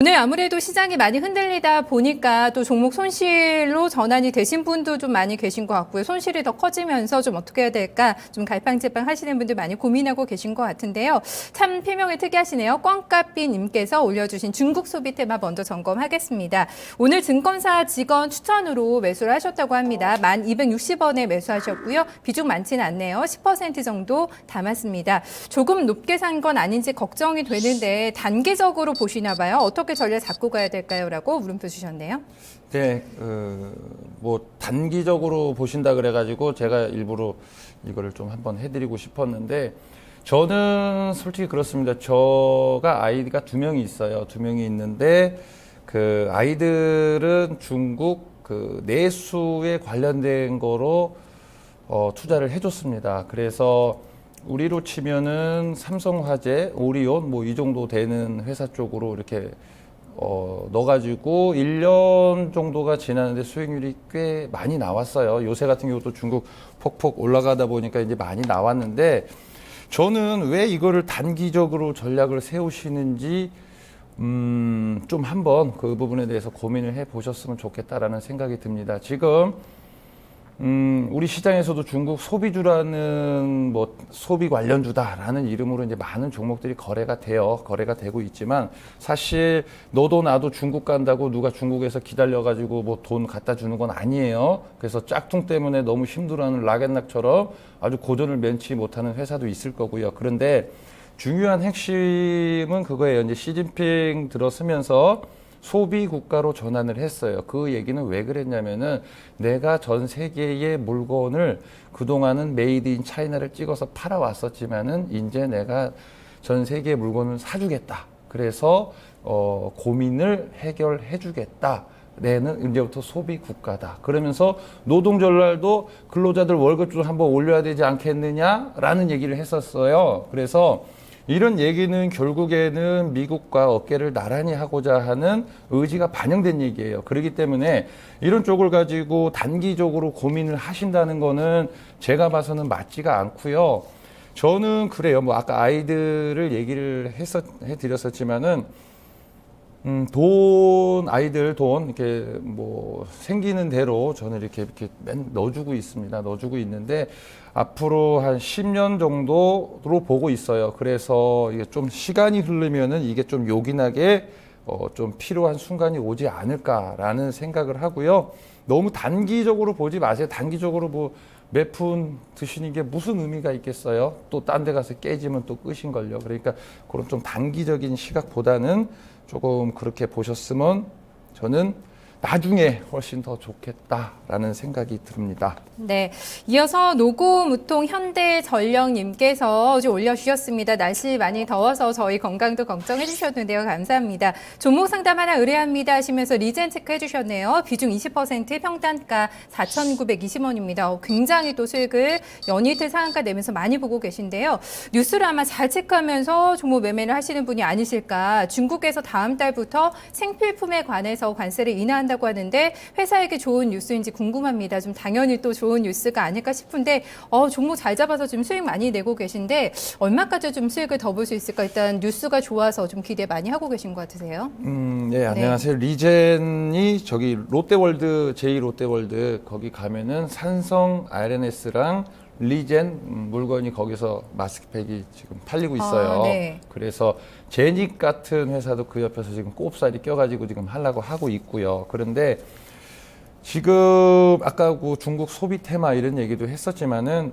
오늘 아무래도 시장이 많이 흔들리다 보니까 또 종목 손실로 전환이 되신 분도 좀 많이 계신 것 같고요. 손실이 더 커지면서 좀 어떻게 해야 될까 좀 갈팡질팡 하시는 분들 많이 고민하고 계신 것 같은데요. 참 필명이 특이하시네요. 꽝까삐님께서 올려주신 중국 소비 테마 먼저 점검하겠습니다. 오늘 증권사 직원 추천으로 매수를 하셨다고 합니다. 1260원에 매수하셨고요. 비중 많지는 않네요. 10% 정도 담았습니다. 조금 높게 산 건 아닌지 걱정이 되는데 단기적으로 보시나 봐요. 어떻게 전략 잡고 가야 될까요? 라고 물음표 주셨네요. 네, 뭐 단기적으로 보신다 그래가지고 제가 일부러 이거를 좀 한번 해드리고 싶었는데 저는 솔직히 그렇습니다. 저가 아이가 2명이 있어요. 2명이 있는데 그 아이들은 중국 그 내수에 관련된 거로 투자를 해줬습니다. 그래서 우리로 치면은 삼성화재, 오리온 뭐 이 정도 되는 회사 쪽으로 이렇게 넣어가지고 1년 정도가 지났는데 수익률이 꽤 많이 나왔어요. 요새 같은 경우도 중국 폭폭 올라가다 보니까 이제 많이 나왔는데 저는 왜 이거를 단기적으로 전략을 세우시는지 좀 한번 그 부분에 대해서 고민을 해 보셨으면 좋겠다라는 생각이 듭니다. 지금 우리 시장에서도 중국 소비주라는 뭐 소비 관련주다라는 이름으로 이제 많은 종목들이 거래가 되고 있지만 사실 너도 나도 중국 간다고 누가 중국에서 기다려가지고 뭐 돈 갖다 주는 건 아니에요. 그래서 짝퉁 때문에 너무 힘들어하는 락앤락처럼 아주 고전을 면치 못하는 회사도 있을 거고요. 그런데 중요한 핵심은 그거예요. 이제 시진핑 들어서면서 소비 국가로 전환을 했어요. 그 얘기는 왜 그랬냐면은 내가 전 세계의 물건을 그동안은 메이드 인 차이나를 찍어서 팔아왔었지만은 이제 내가 전 세계의 물건을 사주겠다. 그래서 고민을 해결해 주겠다. 내는 이제부터 소비 국가다. 그러면서 노동 전날도 근로자들 월급 좀 한번 올려야 되지 않겠느냐라는 얘기를 했었어요. 그래서 이런 얘기는 결국에는 미국과 어깨를 나란히 하고자 하는 의지가 반영된 얘기예요. 그렇기 때문에 이런 쪽을 가지고 단기적으로 고민을 하신다는 거는 제가 봐서는 맞지가 않고요. 저는 그래요. 뭐 아까 아이들을 얘기를 해드렸었지만은 아이들 돈 이렇게 뭐 생기는 대로 저는 이렇게 넣어주고 있습니다. 넣어주고 있는데 앞으로 한 10년 정도로 보고 있어요. 그래서 이게 좀 시간이 흐르면은 이게 좀 요긴하게 좀 필요한 순간이 오지 않을까라는 생각을 하고요. 너무 단기적으로 보지 마세요. 단기적으로 뭐 몇 푼 드시는 게 무슨 의미가 있겠어요? 또 딴 데 가서 깨지면 또 끝인걸요. 그러니까 그런 좀 단기적인 시각보다는 조금 그렇게 보셨으면 저는 나중에 훨씬 더 좋겠다라는 생각이 듭니다. 네, 이어서 노고무통 현대전력님께서 올려주셨습니다. 날씨 많이 더워서 저희 건강도 걱정해 주셨는데요. 감사합니다. 종목 상담 하나 의뢰합니다 하시면서 리젠 체크해 주셨네요. 비중 20% 평단가 4,920원입니다. 굉장히 또 수익을 연이틀 상한가 내면서 많이 보고 계신데요. 뉴스를 아마 잘 체크하면서 종목 매매를 하시는 분이 아니실까. 중국에서 다음 달부터 생필품에 관해서 관세를 인하한다고 하는데 회사에게 좋은 뉴스인지 궁금합니다. 좀 당연히 또 좋은 뉴스가 아닐까 싶은데 종목 잘 잡아서 지금 수익 많이 내고 계신데 얼마까지 좀 수익을 더 볼 수 있을까? 일단 뉴스가 좋아서 좀 기대 많이 하고 계신 것 같으세요? 네, 안녕하세요. 네. 리젠이 저기 롯데월드, 제2롯데월드 거기 가면은 산성 RNS랑 리젠 물건이 거기서 마스크팩이 지금 팔리고 있어요. 네. 그래서 제닉 같은 회사도 그 옆에서 지금 꼽살이 껴가지고 지금 하려고 하고 있고요. 그런데 지금 아까 그 중국 소비 테마 이런 얘기도 했었지만은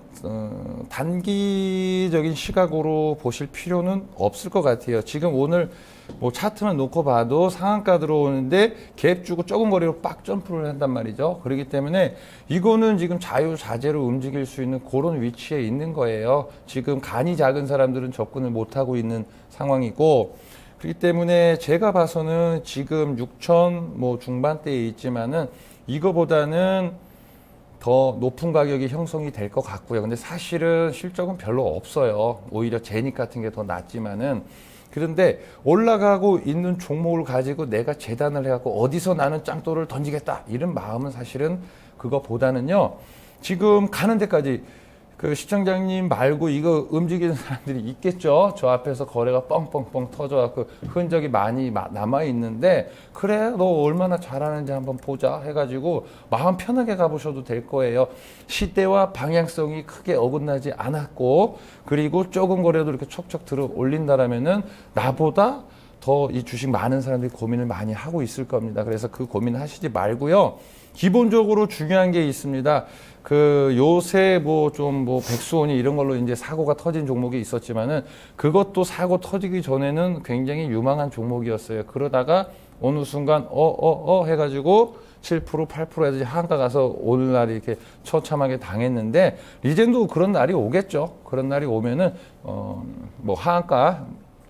단기적인 시각으로 보실 필요는 없을 것 같아요. 지금 오늘 뭐 차트만 놓고 봐도 상한가 들어오는데 갭 주고 적은 거리로 빡 점프를 한단 말이죠. 그렇기 때문에 이거는 지금 자유자재로 움직일 수 있는 그런 위치에 있는 거예요. 지금 간이 작은 사람들은 접근을 못하고 있는 상황이고 그렇기 때문에 제가 봐서는 지금 6천 뭐 중반대에 있지만은 이거보다는 더 높은 가격이 형성이 될 것 같고요. 근데 사실은 실적은 별로 없어요. 오히려 제닉 같은 게 더 낫지만은 그런데 올라가고 있는 종목을 가지고 내가 재단을 해갖고 어디서 나는 짱돌을 던지겠다 이런 마음은 사실은 그거보다는요. 지금 가는 데까지 그 시청장님 말고 이거 움직이는 사람들이 있겠죠. 저 앞에서 거래가 뻥뻥뻥 터져갖고 흔적이 많이 남아 있는데 그래 너 얼마나 잘하는지 한번 보자 해가지고 마음 편하게 가보셔도 될 거예요. 시대와 방향성이 크게 어긋나지 않았고 그리고 조금 거래도 이렇게 척척 들어 올린다라면은 나보다 더 이 주식 많은 사람들이 고민을 많이 하고 있을 겁니다. 그래서 그 고민 하시지 말고요. 기본적으로 중요한 게 있습니다. 그 요새 백수원이 이런 걸로 이제 사고가 터진 종목이 있었지만은 그것도 사고 터지기 전에는 굉장히 유망한 종목이었어요. 그러다가 어느 순간 해가지고 7% 8%라든지 하한가 가서 오늘날 이렇게 처참하게 당했는데 리젠도 그런 날이 오겠죠. 그런 날이 오면은 하한가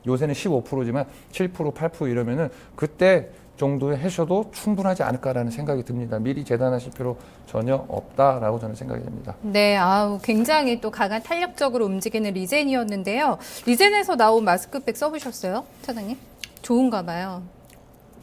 요새는 15%지만 7% 8% 이러면은 그때 정도에 하셔도 충분하지 않을까라는 생각이 듭니다. 미리 재단하실 필요 전혀 없다라고 저는 생각이 됩니다. 네, 굉장히 또 강한 탄력적으로 움직이는 리젠이었는데요. 리젠에서 나온 마스크백 써보셨어요, 차장님? 좋은가 봐요.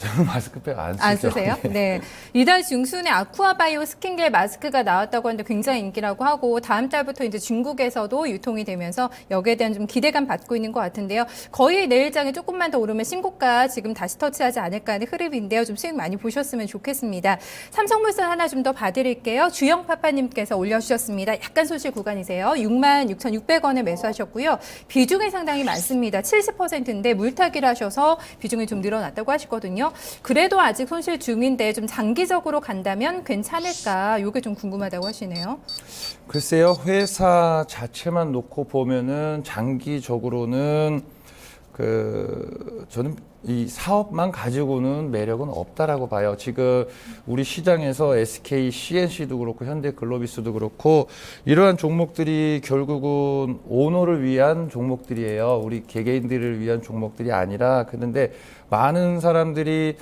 저는 마스크팩 안 쓰죠. 안 쓰세요? 네. 이달 중순에 아쿠아바이오 스킨겔 마스크가 나왔다고 하는데 굉장히 인기라고 하고 다음 달부터 이제 중국에서도 유통이 되면서 여기에 대한 좀 기대감 받고 있는 것 같은데요. 거의 내일장에 조금만 더 오르면 신고가 지금 다시 터치하지 않을까 하는 흐름인데요. 좀 수익 많이 보셨으면 좋겠습니다. 삼성물산 하나 좀 더 봐드릴게요. 주영파파님께서 올려주셨습니다. 약간 소실 구간이세요. 66,600원에 매수하셨고요. 비중이 상당히 많습니다. 70%인데 물타기를 하셔서 비중이 좀 늘어났다고 하시거든요. 그래도 아직 손실 중인데 좀 장기적으로 간다면 괜찮을까? 이게 좀 궁금하다고 하시네요. 글쎄요, 회사 자체만 놓고 보면은 장기적으로는 저는 이 사업만 가지고는 매력은 없다라고 봐요. 지금 우리 시장에서 SK, CNC도 그렇고 현대글로비스도 그렇고 이러한 종목들이 결국은 오너를 위한 종목들이에요. 우리 개개인들을 위한 종목들이 아니라 그런데 많은 사람들이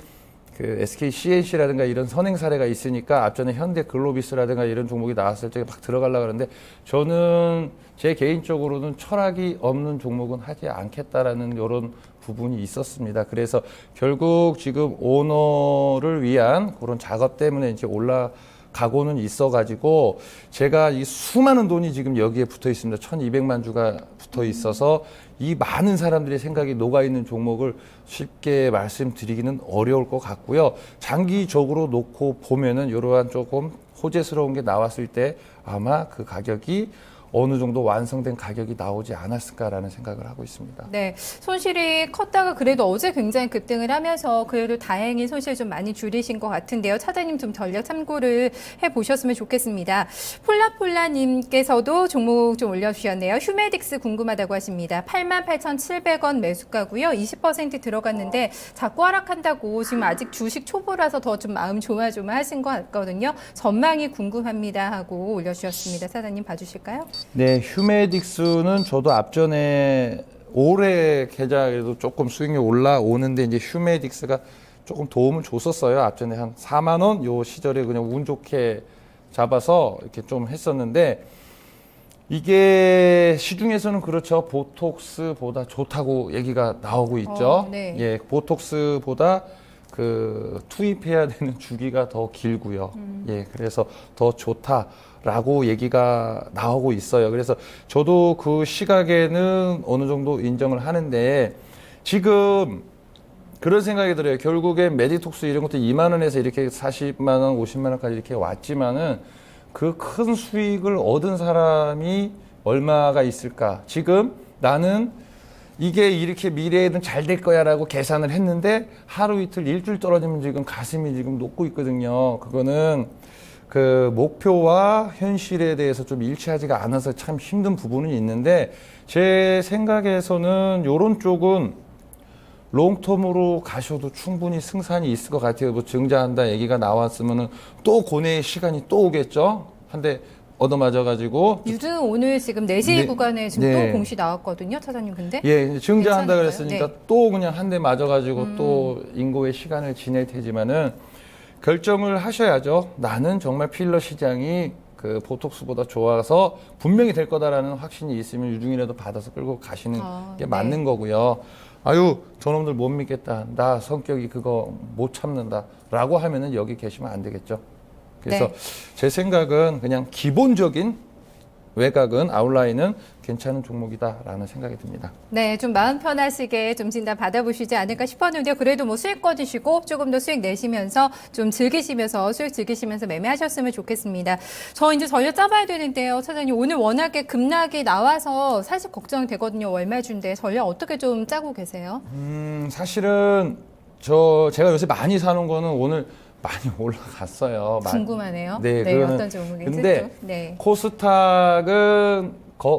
그 SK, CNC라든가 이런 선행 사례가 있으니까 앞전에 현대글로비스라든가 이런 종목이 나왔을 때 막 들어가려고 하는데 저는 제 개인적으로는 철학이 없는 종목은 하지 않겠다라는 이런 부분이 있었습니다. 그래서 결국 지금 오너를 위한 그런 작업 때문에 이제 올라가고는 있어가지고 제가 이 수많은 돈이 지금 여기에 붙어 있습니다. 1200만 주가 붙어 있어서 이 많은 사람들의 생각이 녹아있는 종목을 쉽게 말씀드리기는 어려울 것 같고요. 장기적으로 놓고 보면은 이러한 조금 호재스러운 게 나왔을 때 아마 그 가격이 어느 정도 완성된 가격이 나오지 않았을까라는 생각을 하고 있습니다. 네, 손실이 컸다가 그래도 어제 굉장히 급등을 하면서 그래도 다행히 손실 좀 많이 줄이신 것 같은데요. 차장님 좀 전략 참고를 해보셨으면 좋겠습니다. 폴라폴라님께서도 종목 좀 올려주셨네요. 휴메딕스 궁금하다고 하십니다. 88,700원 매수가고요. 20% 들어갔는데 자꾸 하락한다고 지금 아직 주식 초보라서 더 좀 마음 조마조마하신 것 같거든요. 전망이 궁금합니다 하고 올려주셨습니다. 차장님 봐주실까요? 네, 휴메딕스는 저도 앞전에 올해 계좌에도 조금 수익률 올라오는데 이제 휴메딕스가 조금 도움을 줬었어요. 앞전에 한 4만 원 요 시절에 그냥 운 좋게 잡아서 이렇게 좀 했었는데 이게 시중에서는 그렇죠. 보톡스보다 좋다고 얘기가 나오고 있죠. 네. 예, 보톡스보다 그 투입해야 되는 주기가 더 길고요. 예, 그래서 더 좋다라고 얘기가 나오고 있어요. 그래서 저도 그 시각에는 어느 정도 인정을 하는데 지금 그런 생각이 들어요. 결국에 메디톡스 이런 것도 2만 원에서 이렇게 40만 원, 50만 원까지 이렇게 왔지만은 그 큰 수익을 얻은 사람이 얼마가 있을까? 지금 나는 이게 이렇게 미래에는 잘 될 거야라고 계산을 했는데 하루 이틀 일주일 떨어지면 지금 가슴이 지금 녹고 있거든요. 그거는 그 목표와 현실에 대해서 좀 일치하지가 않아서 참 힘든 부분은 있는데 제 생각에서는 요런 쪽은 롱텀으로 가셔도 충분히 승산이 있을 것 같아요. 뭐 증자한다 얘기가 나왔으면은 또 고뇌의 시간이 또 오겠죠. 한데 얻어맞아가지고 유증 오늘 지금 4시 네, 구간에 지금 네. 또 공시 나왔거든요, 차장님. 근데 예, 증자한다 괜찮을까요? 그랬으니까 네. 또 그냥 한 대 맞아가지고 또 인고의 시간을 지낼 테지만은 결정을 하셔야죠. 나는 정말 필러 시장이 그 보톡스보다 좋아서 분명히 될 거다라는 확신이 있으면 유중이라도 받아서 끌고 가시는 게 네. 맞는 거고요. 아유, 저놈들 못 믿겠다. 나 성격이 그거 못 참는다. 라고 하면은 여기 계시면 안 되겠죠. 그래서 네. 제 생각은 그냥 기본적인 외곽은 아웃라인은 괜찮은 종목이다라는 생각이 듭니다. 네, 좀 마음 편하시게 좀 진단 받아보시지 않을까 싶었는데요. 그래도 뭐 수익 꺼주시고 조금 더 수익 내시면서 좀 즐기시면서 수익 즐기시면서 매매하셨으면 좋겠습니다. 저 이제 전략 짜봐야 되는데요. 차장님, 오늘 워낙에 급락이 나와서 사실 걱정되거든요. 월말주인데 전략 어떻게 좀 짜고 계세요? 사실은 제가 요새 많이 사는 거는 오늘 많이 올라갔어요. 궁금하네요. 네, 네, 그거는 어떤 종목인지. 근데 또. 네. 코스닥은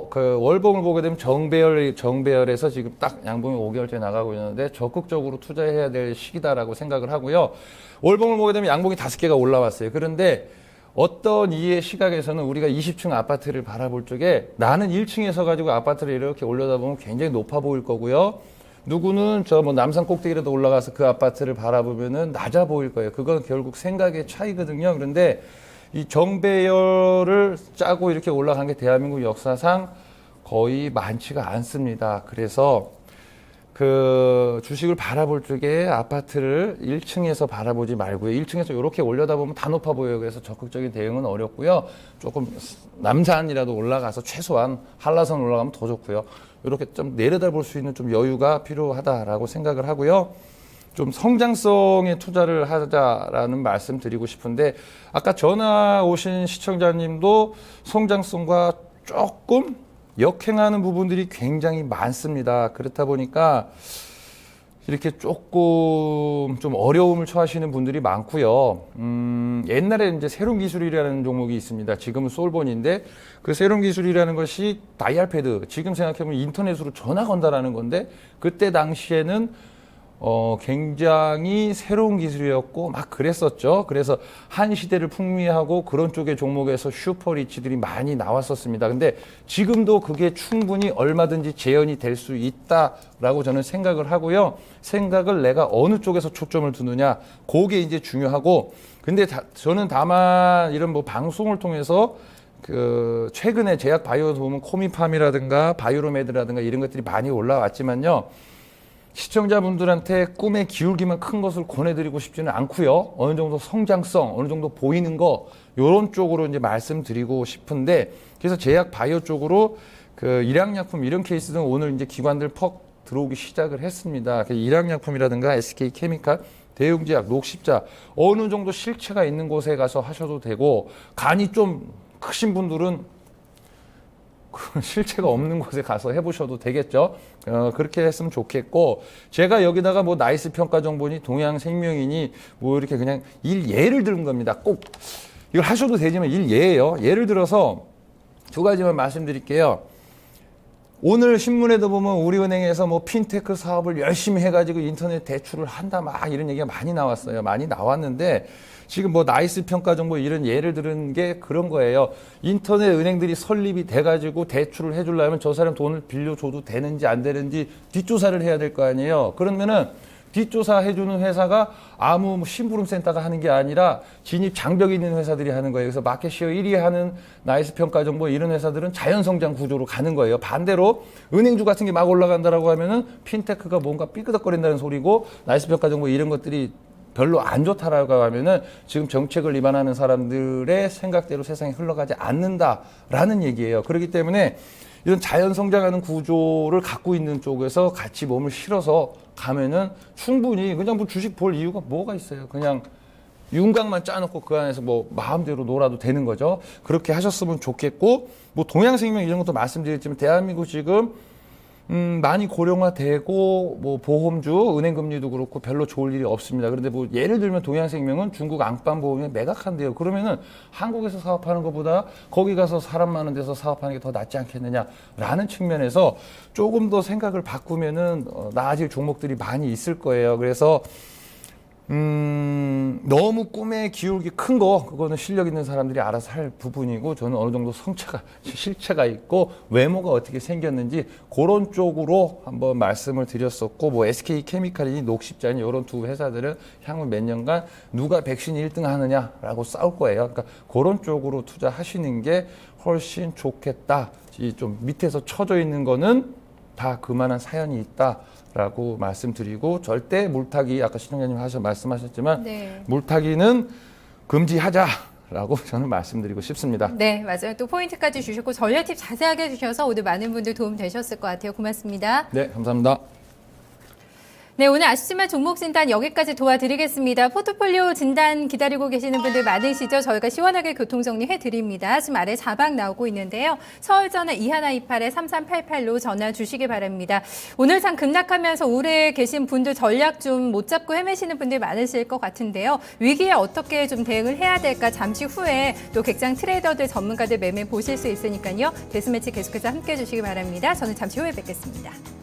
그 월봉을 보게 되면 정배열에서 지금 딱 양봉이 5개월째 나가고 있는데 적극적으로 투자해야 될 시기다라고 생각을 하고요. 월봉을 보게 되면 양봉이 5개가 올라왔어요. 그런데 어떤 이의 시각에서는 우리가 20층 아파트를 바라볼 적에 나는 1층에서 가지고 아파트를 이렇게 올려다보면 굉장히 높아 보일 거고요. 누구는 저 뭐 남산 꼭대기라도 올라가서 그 아파트를 바라보면은 낮아 보일 거예요. 그건 결국 생각의 차이거든요. 그런데 이 정배열을 짜고 이렇게 올라간 게 대한민국 역사상 거의 많지가 않습니다. 그래서 그 주식을 바라볼 적에 아파트를 1층에서 바라보지 말고요. 1층에서 이렇게 올려다보면 다 높아 보여요. 그래서 적극적인 대응은 어렵고요. 조금 남산이라도 올라가서 최소한 한라산 올라가면 더 좋고요. 이렇게 좀 내려다볼 수 있는 좀 여유가 필요하다라고 생각을 하고요. 좀 성장성에 투자를 하자라는 말씀 드리고 싶은데 아까 전화 오신 시청자님도 성장성과 조금 역행하는 부분들이 굉장히 많습니다. 그렇다 보니까 이렇게 조금 좀 어려움을 처하시는 분들이 많고요. 옛날에 이제 새로운 기술이라는 종목이 있습니다. 지금은 솔본인데 그 새로운 기술이라는 것이 다이알패드. 지금 생각해보면 인터넷으로 전화 건다라는 건데 그때 당시에는 굉장히 새로운 기술이었고 막 그랬었죠. 그래서 한 시대를 풍미하고 그런 쪽의 종목에서 슈퍼리치들이 많이 나왔었습니다. 근데 지금도 그게 충분히 얼마든지 재현이 될 수 있다라고 저는 생각을 하고요. 생각을 내가 어느 쪽에서 초점을 두느냐, 그게 이제 중요하고. 근데 저는 다만 이런 뭐 방송을 통해서 그 최근에 제약 바이오에서 보면 코미팜이라든가 바이오로메드라든가 이런 것들이 많이 올라왔지만요. 시청자분들한테 꿈에 기울기만 큰 것을 권해드리고 싶지는 않고요. 어느 정도 성장성, 어느 정도 보이는 거 이런 쪽으로 이제 말씀드리고 싶은데 그래서 제약 바이오 쪽으로 그 일양약품 이런 케이스는 오늘 이제 기관들 퍽 들어오기 시작을 했습니다. 일양약품이라든가 SK케미칼, 대웅제약, 녹십자 어느 정도 실체가 있는 곳에 가서 하셔도 되고 간이 좀 크신 분들은 실체가 없는 곳에 가서 해보셔도 되겠죠. 그렇게 했으면 좋겠고 제가 여기다가 뭐 나이스 평가 정보니 동양생명이니 뭐 이렇게 그냥 예를 들은 겁니다. 꼭 이걸 하셔도 되지만 예예요. 예를 들어서 두 가지만 말씀드릴게요. 오늘 신문에도 보면 우리은행에서 뭐 핀테크 사업을 열심히 해가지고 인터넷 대출을 한다 막 이런 얘기가 많이 나왔어요. 많이 나왔는데 지금 뭐 나이스 평가 정보 이런 예를 들은 게 그런 거예요. 인터넷 은행들이 설립이 돼가지고 대출을 해주려면 저 사람 돈을 빌려줘도 되는지 안 되는지 뒷조사를 해야 될 거 아니에요. 그러면은 뒷조사 해주는 회사가 아무 뭐 심부름센터가 하는 게 아니라 진입 장벽이 있는 회사들이 하는 거예요. 그래서 마켓시어 1위 하는 나이스 평가 정보 이런 회사들은 자연성장 구조로 가는 거예요. 반대로 은행주 같은 게 막 올라간다라고 하면은 핀테크가 뭔가 삐끄덕거린다는 소리고 나이스 평가 정보 이런 것들이 별로 안 좋다라고 하면은 지금 정책을 위반하는 사람들의 생각대로 세상이 흘러가지 않는다라는 얘기예요. 그렇기 때문에 이런 자연 성장하는 구조를 갖고 있는 쪽에서 같이 몸을 실어서 가면은 충분히 그냥 뭐 주식 볼 이유가 뭐가 있어요. 그냥 윤곽만 짜놓고 그 안에서 뭐 마음대로 놀아도 되는 거죠. 그렇게 하셨으면 좋겠고 뭐 동양생명 이런 것도 말씀드렸지만 대한민국 지금 많이 고령화되고 뭐 보험주, 은행금리도 그렇고 별로 좋을 일이 없습니다. 그런데 뭐 예를 들면 동양생명은 중국 앙반보험에 매각한대요. 그러면은 한국에서 사업하는 것보다 거기 가서 사람 많은 데서 사업하는 게 더 낫지 않겠느냐라는 측면에서 조금 더 생각을 바꾸면은 나아질 종목들이 많이 있을 거예요. 그래서 너무 꿈에 기울기 큰 거, 그거는 실력 있는 사람들이 알아서 할 부분이고, 저는 어느 정도 실체가 있고, 외모가 어떻게 생겼는지, 그런 쪽으로 한번 말씀을 드렸었고, 뭐, SK케미칼이니 녹십자니, 이런 두 회사들은 향후 몇 년간 누가 백신 1등 하느냐라고 싸울 거예요. 그러니까, 그런 쪽으로 투자하시는 게 훨씬 좋겠다. 이 좀 밑에서 쳐져 있는 거는 다 그만한 사연이 있다. 라고 말씀드리고 절대 물타기 아까 시청자님 말씀하셨지만 네. 물타기는 금지하자 라고 저는 말씀드리고 싶습니다. 네, 맞아요. 또 포인트까지 주셨고 전략 팁 자세하게 주셔서 오늘 많은 분들 도움 되셨을 것 같아요. 고맙습니다. 네, 감사합니다. 네, 오늘 아쉽지만 종목 진단 여기까지 도와드리겠습니다. 포트폴리오 진단 기다리고 계시는 분들 많으시죠? 저희가 시원하게 교통정리해 드립니다. 지금 아래 자막 나오고 있는데요. 서울전화 2128-3388로 전화 주시기 바랍니다. 오늘 장 급락하면서 우울해 계신 분들 전략 좀 못 잡고 헤매시는 분들 많으실 것 같은데요. 위기에 어떻게 좀 대응을 해야 될까? 잠시 후에 또 객장 트레이더들 전문가들 매매 보실 수 있으니까요. 데스매치 계속해서 함께해 주시기 바랍니다. 저는 잠시 후에 뵙겠습니다.